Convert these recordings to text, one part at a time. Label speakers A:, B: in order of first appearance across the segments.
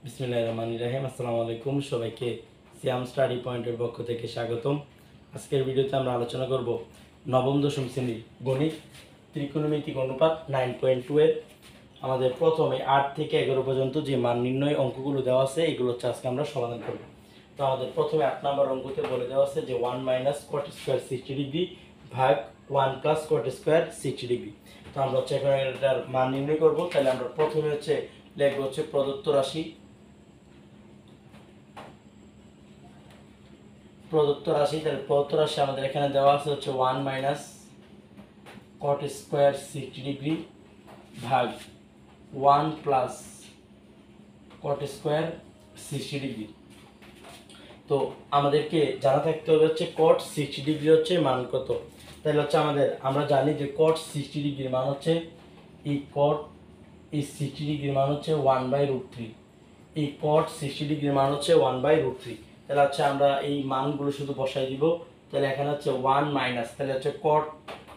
A: বিসমিল্লাহির রহমানির রহিম। আসসালামু আলাইকুম সবাইকে সিয়াম স্টাডি পয়েন্টের পক্ষ থেকে স্বাগতম। আজকের ভিডিওতে আমরা আলোচনা করব নবম দশম শ্রেণীর গণিত ত্রিকোণমিতিক অনুপাত 9.2 এর আমাদের প্রথমে 8 থেকে 11 পর্যন্ত যে মান নির্ণয় অঙ্কগুলো দেওয়া আছে এগুলো হচ্ছে আজকে আমরা সমাধান করব। তো আমাদের প্রথমে 8 নম্বর অঙ্কতে বলে দেওয়া আছে যে 1 মাইনাস কট স্কয়ার 60 ডিগ্রি ভাগ 1 প্লাস কট স্কয়ার 60 ডিগ্রি। তো আমরা হচ্ছে এখানে এটার মান নির্ণয় করব। তাহলে আমরা প্রথমে হচ্ছে লিখব হচ্ছে প্রদত্ত রাশি তাহলে প্রদত্ত রাশি আমাদের এখানে দেওয়া আছে হচ্ছে 1 মাইনাস কট স্কয়ার 60 ডিগ্রি ভাগ 1 প্লাস কট স্কয়ার 60 ডিগ্রি। তো আমাদেরকে জানা থাকতে হবে হচ্ছে কট 60 ডিগ্রি হচ্ছে মান কত। তাহলে হচ্ছে আমরা জানি যে কট 60 ডিগ্রির মান হচ্ছে এই 60 ডিগ্রির মান হচ্ছে 1/√3। এই কট 60 ডিগ্রির মান হচ্ছে 1/√3। তাহলে হচ্ছে আমরা এই মানগুলো শুধু বসাই দিব। তাহলে এখানে হচ্ছে 1 মাইনাস, তাহলে হচ্ছে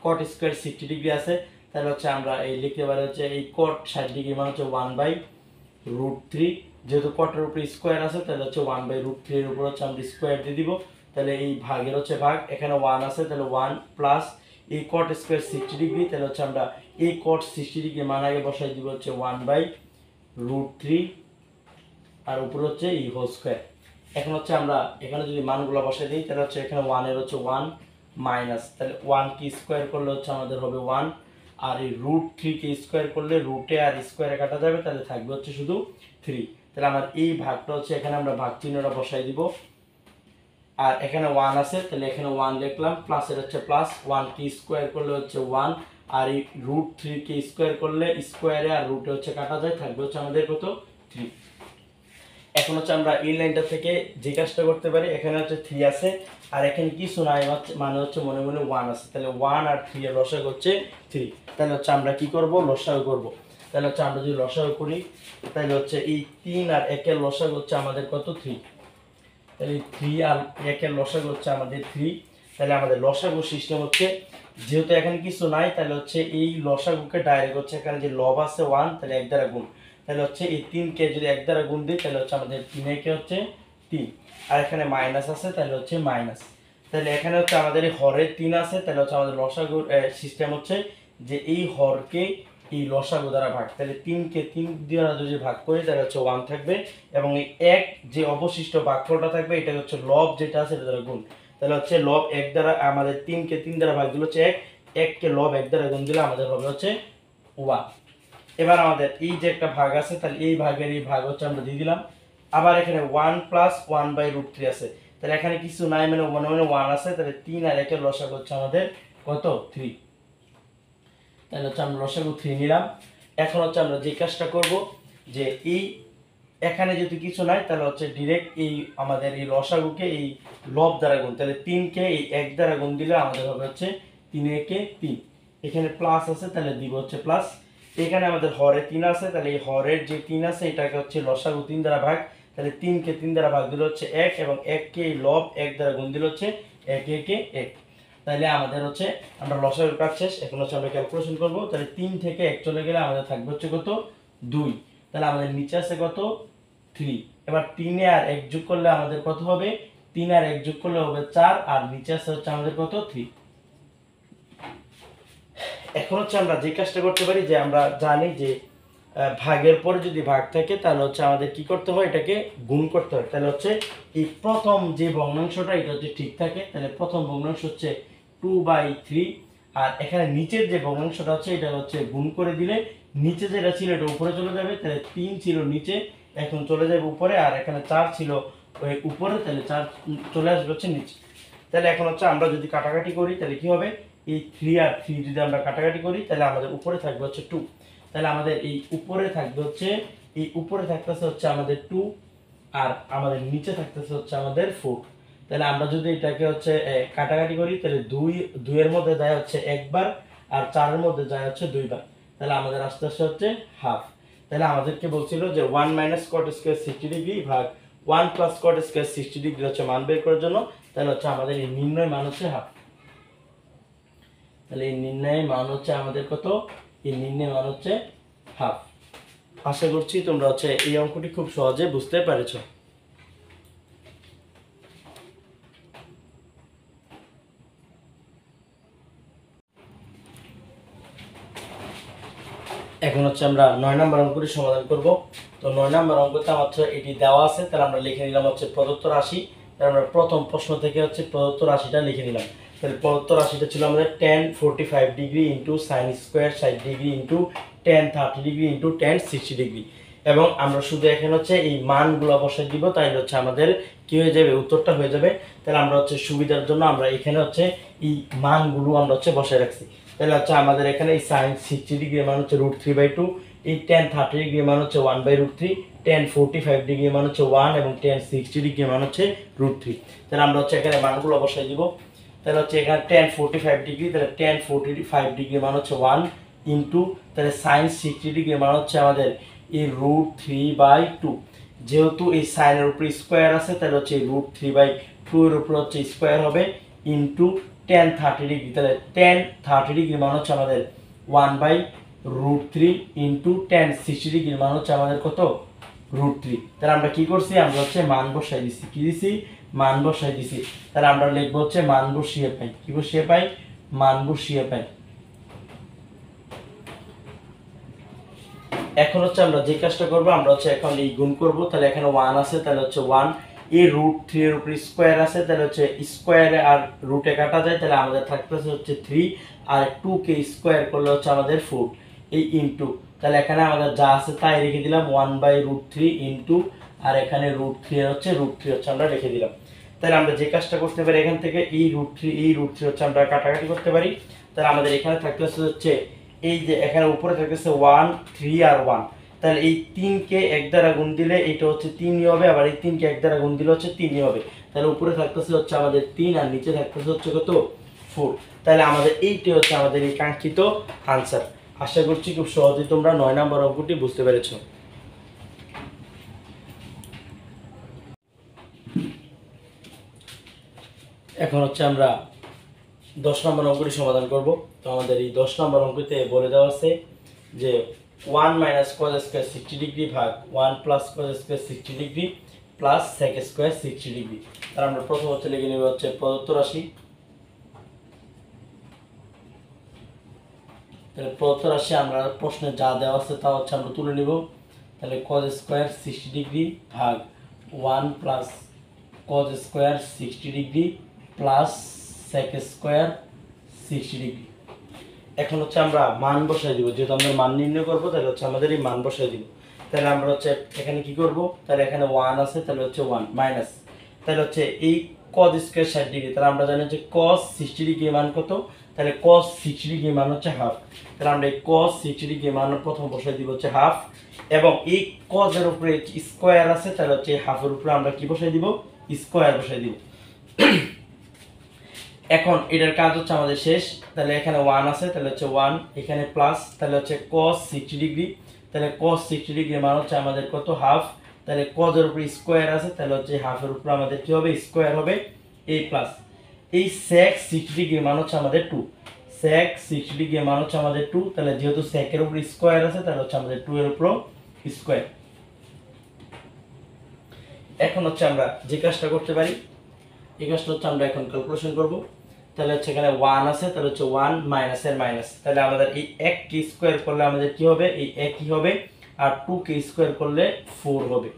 A: কট স্কয়ার 60 ডিগ্রি আছে, তাহলে হচ্ছে আমরা এই লিখতে পারি হচ্ছে এই কট 60 ডিগ্রি মান হচ্ছে 1/√3। যেহেতু কটের উপরে স্কয়ার আছে তাহলে হচ্ছে 1/√3 এর উপর হচ্ছে আমরা স্কয়ার দিয়ে দিব। তাহলে এই ভাগের হচ্ছে ভাগ, এখানে 1 আছে তাহলে 1 প্লাস এই কট স্কয়ার 60 ডিগ্রি, তাহলে হচ্ছে আমরা এই কট 60 ডিগ্রি মান আগে বসাই দিব হচ্ছে 1/√3 আর উপরে হচ্ছে এই হোল স্কয়ার। এখন হচ্ছে আমরা এখানে যদি মানগুলো বসাই দিই তাহলে হচ্ছে এখানে 1 এর হচ্ছে 1 মাইনাস, তাহলে 1 কে স্কয়ার করলে হচ্ছে আমাদের হবে 1, আর এই √3 কে স্কয়ার করলে রুটে আর স্কয়ারে কাটা যাবে, তাহলে থাকবে হচ্ছে শুধু 3। তাহলে আমার এই ভাগটা হচ্ছে এখানে আমরা ভাগ চিহ্নটা বসাই দিব। আর এখানে 1 আছে তাহলে এখানে 1 লিখলাম, প্লাস এর হচ্ছে প্লাস 1 কে স্কয়ার করলে হচ্ছে 1, আর এই √3 কে স্কয়ার করলে স্কয়ারে আর রুটে হচ্ছে কাটা যায়, থাকবে হচ্ছে আমাদের কত 3। এখন হচ্ছে আমরা এই লাইনটা থেকে যে কাজটা করতে পারি, এখানে হচ্ছে 3 আছে আর এখানে কিছু নাই মানে হচ্ছে মনে মনে 1 আছে, তাহলে 1 আর 3 এর লসাগু হচ্ছে 3। তাহলে হচ্ছে আমরা কি করব, লসাগু করব। তাহলে হচ্ছে আমরা যদি লসাগু করি তাহলে হচ্ছে এই 3 আর 1 এর লসাগু হচ্ছে আমাদের কত 3। তাহলে 3 আর 1 এর লসাগু হচ্ছে আমাদের 3। তাহলে আমাদের লসাগু সিস্টেম হচ্ছে, যেহেতু এখানে কিছু নাই তাহলে হচ্ছে এই লসাগুকে ডাইরেক্ট হচ্ছে এখানে যে লব আছে 1 তাহলে 1 দ্বারা গুণ, তাহলে হচ্ছে এই 3 কে যদি 1 দ্বারা গুণ দিই তাহলে হচ্ছে আমাদের 3 কে হচ্ছে 3, আর এখানে মাইনাস আছে তাহলে হচ্ছে মাইনাস। তাহলে এখানে হচ্ছে আমাদের এই হরের 3 আছে, তাহলে হচ্ছে আমাদের লসাগুর সিস্টেম হচ্ছে যে এই হরকে এই লসাগু দ্বারা ভাগ, তাহলে 3 কে 3 দ্বারা যদি ভাগ করি তাহলে হচ্ছে 1 থাকবে, এবং এই 1 যে অবশিষ্ট ভাগফলটা থাকবে এটা হচ্ছে লব যেটা আছে এটা দ্বারা গুণ। তাহলে হচ্ছে লব 1 দ্বারা আমাদের 3 কে 3 দ্বারা ভাগ দিলে হচ্ছে 1, 1 কে লব 1 দ্বারা গুণ দিলে আমাদের হবে হচ্ছে 1। এবার আমাদের এই যে একটা ভাগ আছে তাহলে এই ভাগের এই ভাগ হচ্ছে আমরা দিয়ে দিলাম। আবার এখানে 1 প্লাস 1/√3 আছে, তাহলে এখানে কিছু নাই মানে 1 আছে, তাহলে 3 আর 1 এর লসাগু হচ্ছে আমাদের কত 3। তাহলে হচ্ছে আমরা লসাগু 3 নিলাম। এখন হচ্ছে আমরা যে কাজটা করব যে এই এখানে যদি কিছু নাই তাহলে হচ্ছে ডাইরেক্ট এই আমাদের এই লসাগুকে এই লব দ্বারা গুণ, তাহলে 3 কে এই 1 দ্বারা গুণ দিলে আমাদের হবে হচ্ছে 3 একে 3। এখানে প্লাস আছে তাহলে দিব হচ্ছে প্লাস। এখানে আমাদের হরে 3 আছে, তাহলে এই হরের যে 3 আছে এটাকে হচ্ছে লসাগু 3 দ্বারা ভাগ, তাহলে 3 কে 3 দ্বারা ভাগ দিলে হচ্ছে 1, এবং 1 কে এই লব 1 দ্বারা গুণ দিলে হচ্ছে 1 একে 1। তাহলে আমাদের হচ্ছে আমরা লসাগুর কাজ শেষ। এখন হচ্ছে আমরা ক্যালকুলেশন করব। তাহলে 3 থেকে 1 চলে গেলে আমাদের থাকবে হচ্ছে কত 2। তাহলে আমাদের নিচে আছে কত 3। এবার 3 এ আর 1 যোগ করলে আমাদের কত হবে, 3 আর 1 যোগ করলে হবে 4, আর নিচে আছে হচ্ছে আমাদের কত 3। এখন হচ্ছে আমরা যে কাজটা করতে পারি যে আমরা জানি যে ভাগের পরে যদি ভাগ থাকে তাহলে হচ্ছে আমাদের কি করতে হয়, এটাকে গুণ করতে হয়। তাহলে হচ্ছে এই প্রথম যে ভগ্নাংশটা এটা হচ্ছে ঠিক থাকে, তাহলে প্রথম ভগ্নাংশ হচ্ছে 2/3, আর এখানে নিচের যে ভগ্নাংশটা হচ্ছে এটা হচ্ছে গুণ করে দিলে নিচে যেটা ছিল এটা উপরে চলে যাবে, তাহলে 3 ছিল নিচে এখন চলে যাবে উপরে, আর এখানে 4 ছিল ওই উপরে তাহলে 4 চলে আসবে হচ্ছে নিচে। তাহলে এখন হচ্ছে আমরা যদি কাটাকাটি করি তাহলে কি হবে, এই 3 আর 3 যদি আমরা কাটাকাটি করি তাহলে আমাদের উপরে থাকবে হচ্ছে 2। তাহলে আমাদের এই উপরে থাকবে হচ্ছে এই উপরে থাকতেছে হচ্ছে আমাদের 2, আর আমাদের নিচে থাকতেছে হচ্ছে আমাদের 4। তাহলে আমরা যদি এটাকে হচ্ছে কাটাকাটি করি তাহলে 2 এর মধ্যে যায় হচ্ছে একবার, আর 4 এর মধ্যে যায় হচ্ছে 2 বার, তাহলে আমাদের আস্তে আস্তে হচ্ছে হাফ। তাহলে আমাদেরকে বলছিল যে 1 মাইনাস কট স্কয়ার 60 ডিগ্রি ভাগ 1 প্লাস কট স্কয়ার 60 ডিগ্রি হচ্ছে মান বের করার জন্য। তাহলে হচ্ছে আমাদের এই নির্ণয় মান হচ্ছে হাফ। তাহলে এই নির্ণয় মান হচ্ছে আমাদের কত, এই নির্ণয় মান হচ্ছে হাফ। আশা করছি তোমরা এই অঙ্কটি খুব সহজে বুঝতে পেরেছ। এখন আমরা 9 নম্বর অঙ্কটি সমাধান করব। তো 9 নম্বর অঙ্কতে মাত্র এটি দেওয়া আছে, তাহলে আমরা লিখে নিলাম প্রদত্ত রাশি। তাহলে আমরা প্রথম প্রশ্ন থেকে প্রদত্ত রাশিটা লিখে নিলাম। তাহলে প্রদত্ত রাশিটা ছিল আমাদের tan 45 degree into sine square 60 degree into tan 30 degree into tan 60 degree. এবং আমরা শুধু এখানে এই মানগুলো বসাই দিব, তাইলে আমাদের কি হয়ে যাবে, উত্তরটা হয়ে যাবে। তাহলে আমরা সুবিধার জন্য আমরা এখানে এই মানগুলো আমরা বসায় রাখছি। তাহলে আমাদের এখানে এই সাইন 60 ডিগ্রি মান √3/2, এই tan 30 ডিগ্রি মান 1/√3, tan 45 ডিগ্রি মান 1 এবং tan 60 ডিগ্রি মান √3। তাহলে আমরা এখানে মানগুলো বসাই দিব। তাহলে এখানে tan 45 ডিগ্রি, তাহলে tan 45 ডিগ্রি মান 1 ইনটু তাহলে sin 60 ডিগ্রি মান আমাদের এই √3/2। যেহেতু এই সাইনের উপরে স্কয়ার আছে, তাহলে √3/2 এর উপর স্কয়ার হবে ইনটু tan 30 ডিগ্রি, তাহলে tan 30 ডিগ্রি মান আমাদের 1/√3 ইনটু tan 60 ডিগ্রি মান আমাদের কত, √3। তাহলে আমরা কি করছি, আমরা মান বসাই দিছি। কি দিছি, মান বসাই দিছি। তাহলে আমরা লিখব মান বসিয়ে পাই। কি বসিয়ে পাই, মান বসিয়ে পাই। এখন আমরা যে কাজটা করব, আমরা এখন এই গুণ করব। তাহলে এখানে 1 আছে, তাহলে 1, এই √3 এর উপরে স্কয়ার আছে, তাহলে স্কয়ারে আর রুটে কাটা যায়, তাহলে আমাদের থাকতেছে 3 আর 2 কে স্কয়ার করলে আমাদের 4, এই ইনটু। তাহলে এখানে আমাদের যা আছে তাই রেখে দিলাম 1/√3 ইনটু, আর এখানে √3 এর √3 আমরা রেখে দিলাম। তাহলে আমরা যে কাজটা করতে পারি, এখান থেকে এই √3 আমরা কাটাকাটি করতে পারি। তাহলে আমাদের এখানে থাকতেছে এই যে এখানে উপরে থাকতেছে 1, 3 আর 1। তাহলে এই 3 কে 1 দ্বারা গুণ দিলে এটা 3ই হবে, আবার এই 3 কে 1 দ্বারা গুণ দিলে 3ই হবে। তাহলে উপরে থাকতেছে আমাদের 3 আর নিচে থাকতেছে কত, 4। তাহলে আমাদের এইটি আমাদের এই কাঙ্ক্ষিত আনসার। আশা করছি খুব সহজেই তোমরা 9 নম্বর অঙ্কটি বুঝতে পেরেছো। এখন আমরা 10 নম্বর অঙ্কটি সমাধান করব। তো আমাদের এই 10 নম্বর অঙ্কতে বলে দেওয়া আছে যে 1 - cos স্কয়ার 60 ডিগ্রি ভাগ 1 + cos square 60 degree plus sec square 60 degree. তার আমরা প্রথম লিখে নেব প্রদত্ত রাশি। তাহলে প্রদত্ত রাশি আমরা প্রশ্নে যা দেওয়া আছে তা আমরা তুলে নিব। তাহলে cos স্কয়ার 60 ডিগ্রি ভাগ 1 + cos square 60 degree plus sec square 60 degree. এখন আমরা মান বসাই দিব, যেহেতু আমরা মান নির্ণয় করব, তাহলে আমাদের এই মান বসাই দিব। তাহলে আমরা এখানে কি করব, তাহলে এখানে 1 আছে, তাহলে 1 মাইনাস, তাহলে এই cos স্কয়ার 60 ডিগ্রি। তাহলে আমরা জানি cos 60 ডিগ্রি মান কত, তাহলে cos 60 ডিগ্রি মান হাফ। তাহলে আমরা এই cos 60 ডিগ্রি মান প্রথম বসাই দিব হাফ, এবং এই cos এর উপরে স্কয়ার আছে, তাহলে হাফের উপরে আমরা কি বসাই দিব, স্কয়ার বসাই দিব। এখন এটার কাজ আমাদের শেষ। তাহলে এখানে 1 আছে, তাহলে 1, এখানে প্লাস, তাহলে cos 60 ডিগ্রি, তাহলে cos 60 ডিগ্রি মান আমাদের কত, হাফ। তাহলে cos এর উপরে স্কয়ার আছে, তাহলে হাফের উপরে আমাদের কি হবে, স্কয়ার হবে, এই প্লাস এই sec 60 ডিগ্রি মান আমাদের 2, sec 60 ডিগ্রি মান আমাদের 2। তাহলে যেহেতু sec এর উপরে স্কয়ার আছে, তাহলে আমাদের 2 এর উপর স্কয়ার। এখন আমরা যে কাজটা করতে পারি, এই কাজটা আমরা এখন ক্যালকুলেশন করব। তাহলে এখানে 1 আছে, তাহলে 1 মাইনাস এর মাইনাস, তাহলে আমাদের এই 1 কে স্কয়ার করলে আমাদের কি হবে, এই 1 ই হবে, আর 2 কে স্কয়ার করলে 4 হবে।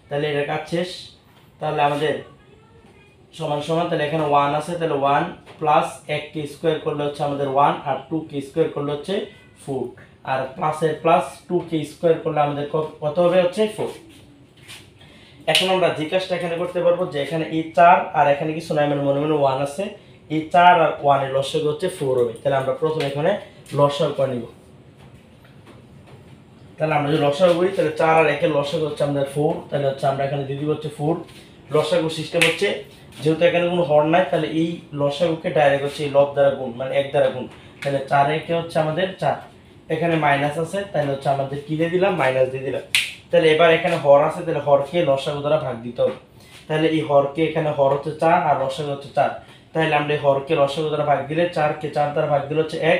A: তাহলে এটা কাজ শেষ। তাহলে আমাদের সমান সমান, তাহলে এখানে 1 আছে, তাহলে 1 প্লাস 1 কে স্কয়ার করলে আমাদের 1, আর 2 কে স্কয়ার করলে 4, আর প্লাস এর প্লাস 2 কে স্কয়ার করলে আমাদের কত হবে, 4। এখন আমরা যে কাজটা এখানে করতে পারবো, যে এখানে এই 4 আর এখানে কিছু নাই, মানে মনে মনে 1 আছে, এই 4 আর 1 এর লসাগু 4 হবে। তাহলে আমরা প্রথমে এখানে লসাগু করে নিব। তাহলে আমরা যদি লসাগু করি, তাহলে 4 আর 1 এর লসাগু আমাদের 4, তাহলে আমরা এখানে দিয়ে দিব 4। লসাগু সিস্টেম যেহেতু এখানে কোনো হর নাই, তাহলে এই লসাগুকে ডাইরেক্ট এই লব দ্বারা গুণ, মানে 1 দ্বারা গুণ। তাহলে 4 একে আমাদের 4, এখানে মাইনাস আছে, তাহলে আমাদের কি দিয়ে দিলাম, মাইনাস দিয়ে দিলাম। তাহলে এবার এখানে হর আছে, তাহলে হরকে লসাগু দ্বারা ভাগ দিতে হবে। তাহলে এই হরকে এখানে হর 4 আর লসাগু 4, তাহলে আমরা এই হরকে লসাগু দ্বারা ভাগ দিলে 4 কে 4 দ্বারা ভাগ দিলে 1,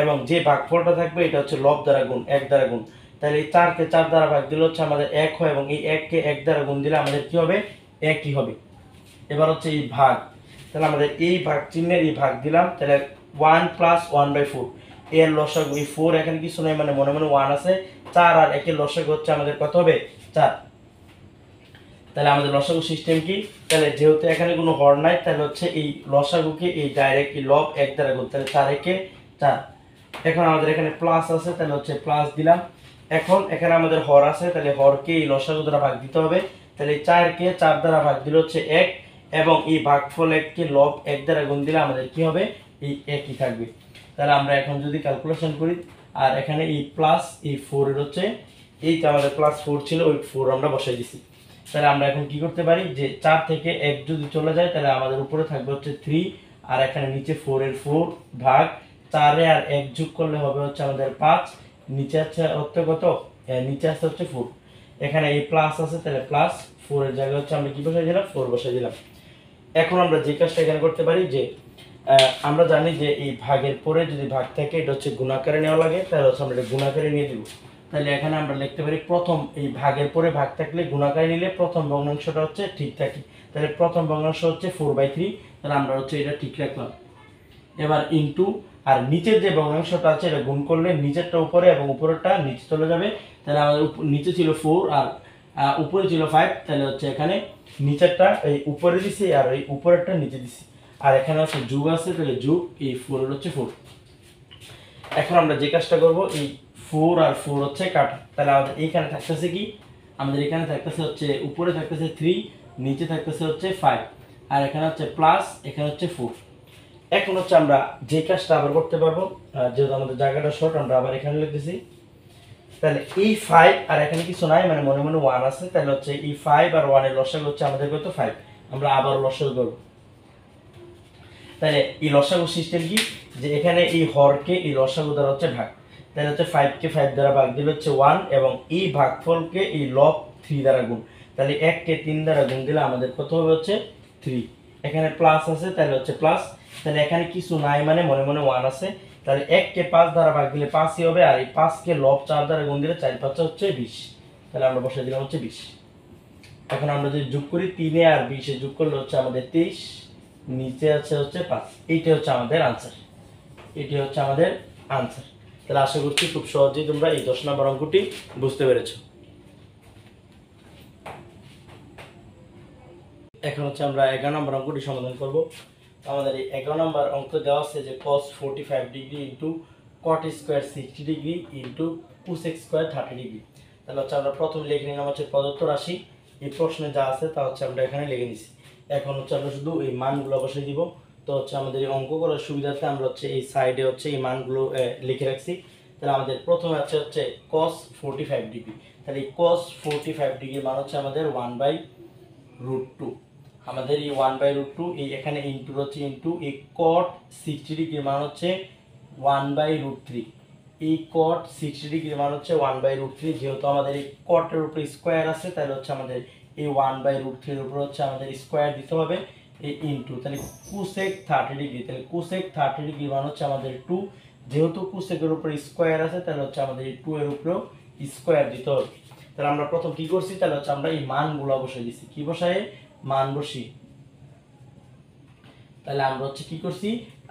A: এবং যে ভাগফলটা থাকবে এটা লব দ্বারা গুণ, 1 দ্বারা গুণ। তাহলে এই 4 কে 4 দ্বারা ভাগ দিলে হচ্ছে আমাদের 1 হয়, এবং এই 1 কে 1 দ্বারা গুণ দিলে আমাদের কি হবে, 1ই হবে। এবার হচ্ছে এই ভাগ, তাহলে আমাদের এই ভাগ চিহ্নের এই ভাগ দিলাম, তাহলে 1 প্লাস 1/4 এর লসাগু, এই 4 এখানে কিছু নাই মানে মনে মনে 1 আছে, 4 আর 1 এর লসাগু হচ্ছে আমাদের কত হবে, 4। তাহলে আমাদের লসাগু সিস্টেম কি, তাহলে যেহেতু এখানে কোনো হর নাই, তাহলে হচ্ছে এই লসাগুকে এই ডাইরেক্ট এই লব 1 দ্বারা গুণ, তাহলে 4 একে 4। এখন আমাদের এখানে প্লাস আছে, তাহলে হচ্ছে প্লাস দিলাম। এখন এখানে আমাদের হর আছে, তাহলে হরকে এই লসাগু দ্বারা ভাগ দিতে হবে, তাহলে 4 কে 4 দ্বারা ভাগ দিলে হচ্ছে 1, এবং এই ভাগফল 1 কে লব 1 দ্বারা গুণ দিলে আমাদের কি হবে, এই 1ই থাকবে। তাহলে আমরা এখন যদি ক্যালকুলেশন করি, আর এখানে এই প্লাস এই 4 এর হচ্ছে এইটা আমাদের প্লাস 4 ছিল, ওই 4 আমরা বসাই দিছি। তাহলে আমরা এখন কি করতে পারি, যে 4 থেকে 1 যদি চলে যায় তাহলে আমাদের উপরে থাকবে হচ্ছে 3, আর এখানে নিচে 4 এর 4 ভাগ 4 এ আর 1 যোগ করলে হবে হচ্ছে আমাদের 5, নিচে আছে হচ্ছে কত, নিচে আছে হচ্ছে 4, এখানে এই প্লাস আছে, তাহলে প্লাস 4 এর জায়গায় হচ্ছে আমরা কি বসাই দিলাম, 4 বসাই দিলাম। এখন আমরা যে কাজটা এখানে করতে পারি, যে আমরা জানি যে এই ভাগের পরে যদি ভাগ থাকে এটা হচ্ছে গুণাকারে নেওয়া লাগে, তাহলে হচ্ছে আমরা এটা গুণাকারে নিয়ে দিব। তাহলে এখানে আমরা লিখতে পারি প্রথম এই ভাগের পরে ভাগ থাকলে গুণাকারে নিলে প্রথম ভগ্নাংশটা হচ্ছে ঠিক থাকে, তাহলে প্রথম ভগ্নাংশ হচ্ছে 4/3, তাহলে আমরা হচ্ছে এটা ঠিক রাখলাম। এবার ইনটু, আর নিচের যে ভগ্নাংশটা আছে এটা গুণ করলে নিচেরটা উপরে এবং উপরেরটা নিচে চলে যাবে, তাহলে আমাদের নিচে ছিল 4 আর উপরে ছিল 5, তাহলে হচ্ছে এখানে নিচেরটা এই উপরে দিছি আর এই উপরেরটা নিচে দিছি, আর এখানে হচ্ছে যোগ আছে, তাহলে যোগ এই 4 এর হচ্ছে 4। এখন আমরা যে কাজটা করব, এই 4 আর 4 হচ্ছে কাটা, তাহলে আমাদের এইখানে থাকতেছে কি, আমাদের এখানে থাকতেছে হচ্ছে উপরে থাকতেছে 3, নিচে থাকতেছে হচ্ছে 5, আর এখানে হচ্ছে প্লাস, এখানে হচ্ছে 4। এখন হচ্ছে আমরা যে কাজটা আবার করতে পারবো, যেহেতু আমাদের জায়গাটা শর্ট, আমরা আবার এখানে লিখতেছি, তাহলে এই 5 আর এখানে কিছু নাই মানে মনে মনে 1 আছে, তাহলে হচ্ছে এই 5 আর 1 এর লসাগু হচ্ছে আমাদের কত, 5। আমরা আবার লসাগু করব, তাহলে এই লসাগু সিস্টেম কি, যে এখানে এই হরকে এই লসাগু দ্বারা হচ্ছে ভাগ, তাহলে হচ্ছে 5 কে 5 দ্বারা ভাগ দিলে হচ্ছে 1, এবং এই ভাগফলকে এই লব 3 দ্বারা গুণ, তাহলে 1 কে 3 দ্বারা গুণ দিলে আমাদের কত হবে হচ্ছে 3। এখানে প্লাস আছে, তাহলে হচ্ছে প্লাস, তাহলে এখানে কিছু নাই মানে মনে মনে 1 আছে, তাহলে 1 কে 5 দ্বারা ভাগ দিলে 5ই হবে, আর এই 5 কে লব 4 দ্বারা গুণ দিলে 4 5 হচ্ছে 20, তাহলে আমরা বসাই দিলাম হচ্ছে 20। এখন আমরা যদি যোগ করি 3 এ আর 20 এ যোগ করলে হচ্ছে আমাদের 23, নিচে আছে হচ্ছে 5, এইটা হচ্ছে আমাদের আনসার, এটি হচ্ছে আমাদের আনসার। তাহলে আশা করছি খুব সহজেই তোমরা এই 10 নম্বর অঙ্কটি বুঝতে পেরেছো। এখন হচ্ছে আমরা 11 নম্বর অঙ্কটি সমাধান করব। আমাদের এই 11 নম্বর অঙ্ক দেওয়া আছে যে cos 45 degree into cot square 60 degree into cosec square 30 degree. তাহলে হচ্ছে আমরা প্রথমে লিখে নিলাম হচ্ছে প্রদত্ত রাশি, এই প্রশ্নে যা আছে তা হচ্ছে আমরা এখানে লিখে নিছি। এখন হচ্ছে আমরা শুধু এই মানগুলো বসিয়ে দিব। তো হচ্ছে আমাদের এই অঙ্ক করার সুবিধার্থে আমরা হচ্ছে এই সাইডে হচ্ছে এই মানগুলো লিখে রাখছি। তাহলে আমাদের প্রথমে হচ্ছে cos 45 ডিগ্রি, তাহলে এই cos 45 ডিগ্রির মান হচ্ছে আমাদের 1/√2। আমাদের এই 1/√2 এই এখানে ইনটু হচ্ছে ইনটু এই cot 60 ডিগ্রির মান হচ্ছে 1/√3। এই cot 60 ডিগ্রির মান হচ্ছে 1/√3, যেহেতু আমাদের এই cot এর উপরে স্কয়ার আছে তাহলে হচ্ছে আমাদের এই 1/√3 এর উপর হচ্ছে আমাদের স্কয়ার দিতে হবে, এই ইনটু তাহলে cosec 30 ডিগ্রি, তাহলে cosec 30 ডিগ্রির মান হচ্ছে আমাদের 2, যেহেতু cosec এর উপরে স্কয়ার আছে তাহলে হচ্ছে আমাদের এই 2 এর উপরেও স্কয়ার দিতে হবে। তাহলে আমরা প্রথম কি করছি, তাহলে হচ্ছে আমরা এই মানগুলো বসাই দিছি, কি বসায় মান বসি। তাহলে আমরা হচ্ছে কি করছি,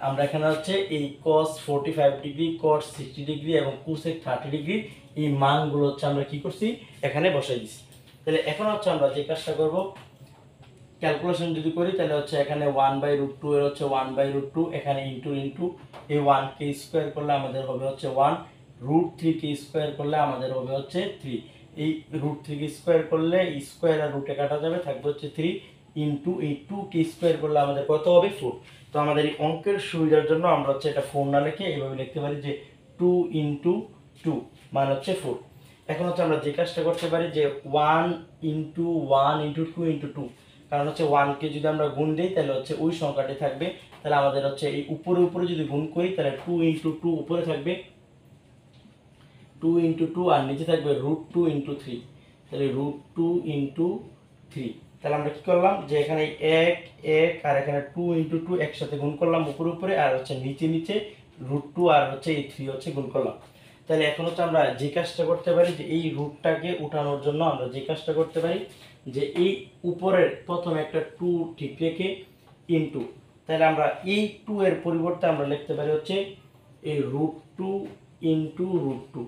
A: আমরা এখানে হচ্ছে এই cos 45 ডিগ্রি, cot 60 ডিগ্রি এবং cosec 30 ডিগ্রি এই মানগুলো হচ্ছে আমরা কি করছি এখানে বসাই দিছি। তাহলে এখন হচ্ছে আমরা যে কাজটা করব, ক্যালকুলেশন যদি করি তাহলে হচ্ছে এখানে 1/√2 এর হচ্ছে 1/√2, এখানে ইনটু ইনটু এই 1 কে স্কয়ার করলে আমাদের হবে হচ্ছে 1, √3 কে স্কয়ার করলে আমাদের হবে হচ্ছে 3, এই √3 কে স্কয়ার করলে স্কয়ার আর রুটে কাটা যাবে, থাকবে হচ্ছে 3 ইনটু এই 2 কে স্কয়ার করলে আমাদের কত হবে 4। তো আমাদের এই অঙ্কের সুবিধার জন্য আমরা হচ্ছে এটা 4 না লিখে এইভাবে লিখতে পারি যে 2 ইনটু 2 মানে হচ্ছে 4। এখন হচ্ছে আমরা যে কাজটা করতে পারি যে 1 ইনটু 1 ইনটু 2 ইনটু 2, কারণ হচ্ছে 1 কে যদি আমরা গুণ দিই তাহলে হচ্ছে ওই সংখ্যাটি থাকবে, তাহলে আমাদের হচ্ছে এই উপরে উপরে যদি গুণ করি তাহলে 2 ইনটু 2 উপরে থাকবে 2 ইনটু 2 আর নিচে থাকবে √2 ইনটু 3, তাহলে √2 ইনটু 3। তাহলে আমরা কি করলাম যে এখানে 1 1 আর এখানে 2 ইনটু 2 একসাথে গুণ করলাম উপরে উপরে, আর হচ্ছে নিচে নিচে √2 আর হচ্ছে এই 3 হচ্ছে গুণ করলাম। তাহলে এখন হচ্ছে আমরা যে কাজটা করতে পারি যে এই রুটটাকে উঠানোর জন্য আমরা যে কাজটা করতে পারি যে এই উপরের প্রথমে একটা 2 ঠিক রেখে ইনটু, তাহলে আমরা এই 2 এর পরিবর্তে আমরা লিখতে পারি হচ্ছে এই √2 ইনটু √2।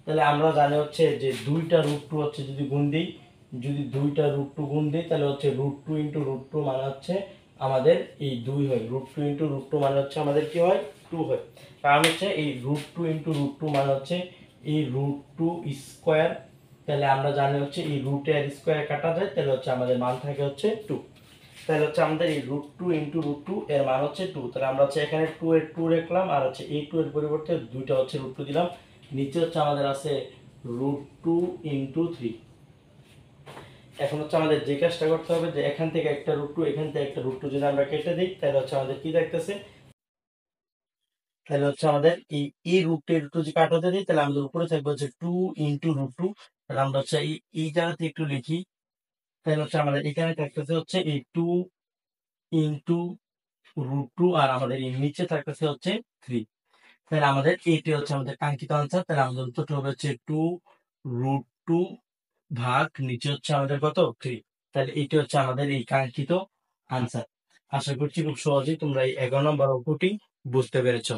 A: তাহলে আমরা জানি হচ্ছে যে দুইটা √2 হচ্ছে যদি গুণ দিই, যদি দুইটা √2 গুণ দিই তাহলে হচ্ছে √2 ইনটু √2 মানে হচ্ছে আমাদের এই 2 হয়। √2 ইনটু √2 মানে হচ্ছে আমাদের কি হয় 2 হয়। কারণ হচ্ছে এই √2 ইনটু √2 মানে হচ্ছে এই √2 স্কয়ার। তাহলে আমরা জানি হচ্ছে এই রুটের স্কয়ার কাটা যায়, তাহলে হচ্ছে আমাদের মান থাকে হচ্ছে 2। তাহলে হচ্ছে আমাদের এই √2 ইনটু √2 এর মান হচ্ছে 2। তাহলে আমরা হচ্ছে এখানে 2 এর 2 রাখলাম, আর হচ্ছে এই 2 এর পরিবর্তে দুইটা হচ্ছে √2 দিলাম। নিচে হচ্ছে আমাদের আছে √2 ইনটু 3। এখন হচ্ছে আমাদের যে কাজটা করতে হবে যে এখান থেকে একটা √2 এখান থেকে একটা √2 যদি আমরা কেটে দিই তাহলে হচ্ছে আমাদের কি দেখতেছে, তাহলে হচ্ছে আমাদের এই √2 যদি কাটাতে দিই তাহলে আমাদের উপরে থাকবে হচ্ছে 2 ইনটু √2। তাহলে আমরা হচ্ছে এই জায়গাতে একটু লিখি, তাহলে হচ্ছে আমাদের এখানে থাকতেছে হচ্ছে এই 2 ইনটু √2 আর আমাদের এই নিচে থাকতেছে হচ্ছে 3। তাহলে আমাদের এইটি হচ্ছে আমাদের কাঙ্ক্ষিত আনসার। তাহলে আমাদের উত্তরটা হবে হচ্ছে 2 √2 ভাগ নিচে হচ্ছে আমাদের কত 3। তাহলে এইটি হচ্ছে আমাদের এই কাঙ্ক্ষিত আনসার। আশা করছি খুব সহজেই তোমরা এই 11 নম্বর অঙ্কটি বুঝতে পেরেছো।